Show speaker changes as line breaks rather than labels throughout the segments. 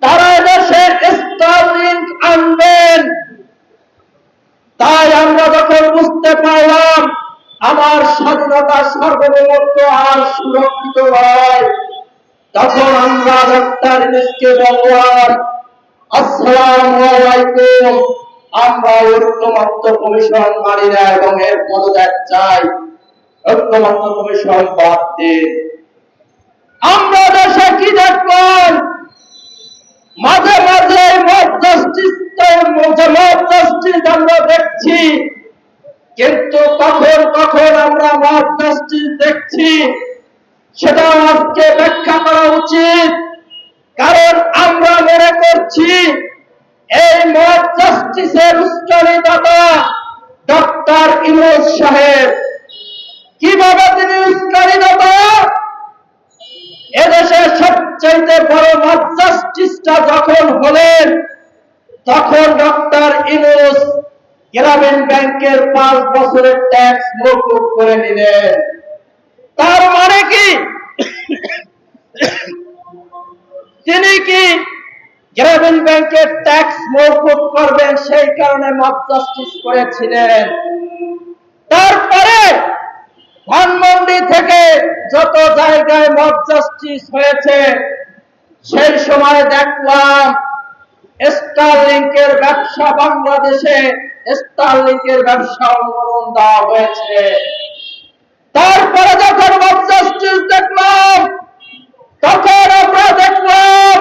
তারা দেশে স্টারলিংক আনবেন। তাই আমরা যখন বুঝতে পারলাম আমার স্বাধীনতা সার্বভৌমত্ব আর সুরক্ষিত নয়, তখন আমরা ডক্টর ইউনূসকে বললাম, আসসালামু আলাইকুম, আমরা ঐক্যমত্য কমিশন মানি না এবং এর পদত্যাগ চাই। ঐক্যমত্য কমিশন বাদ দিন। আমরা দেশে কি দেখলাম, মাঝে মাঝে মব জাস্টিস আমরা দেখছি, কিন্তু কখন কখন আমরা মব জাস্টিস দেখছি সেটা আজকে ব্যাখ্যা করা উচিত। কারণ আমরা মনে করছি এই মব জাস্টিসের উস্কানিদাতা ডক্টর ইউনূস সাহেব। কিভাবে তিনি উস্কানিদাতা? এদেশের সবচাইতে বড় মব জাস্টিসটা যখন হলেন, তখন ডক্টর ইউনূস গ্রামীণ ব্যাংকের 5 বছরের ট্যাক্স মওকুফ করে নিলেন। তার মানে কি তিনি কি গ্রামীণ ব্যাংকের ট্যাক্স মওকুফ করবেন সেই কারণে মব জাস্টিস করেছিলেন? তারপরে ধানমন্ডি থেকে যত জায়গায় মব জাস্টিস হয়েছে সেই সময় দেখলাম স্টারলিংকের ব্যবসা, বাংলাদেশে স্টারলিংকের ব্যবসা অনুমোদন দেওয়া হয়েছে। তারপরে যখন মব জাস্টিস দেখলাম, তখন আমরা দেখলাম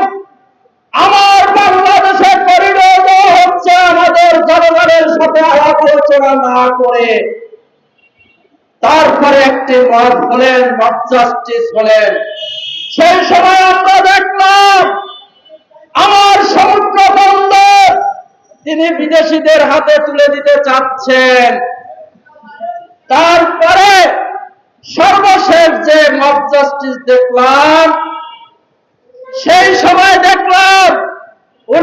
আমার বাংলাদেশে করিডোর দেওয়া হচ্ছে আমাদের জনগণের সাথে আলাপ আলোচনা না করে। তারপরে একটি মত হলেন, মব জাস্টিস হলেন। সেই সময় আমরা দেখলাম আমার সমুদ্র বন্দর তিনি বিদেশিদের হাতে তুলে দিতে চাচ্ছেন। তারপরে সর্বশেষ যে মব জাস্টিস দেখলাম, সেই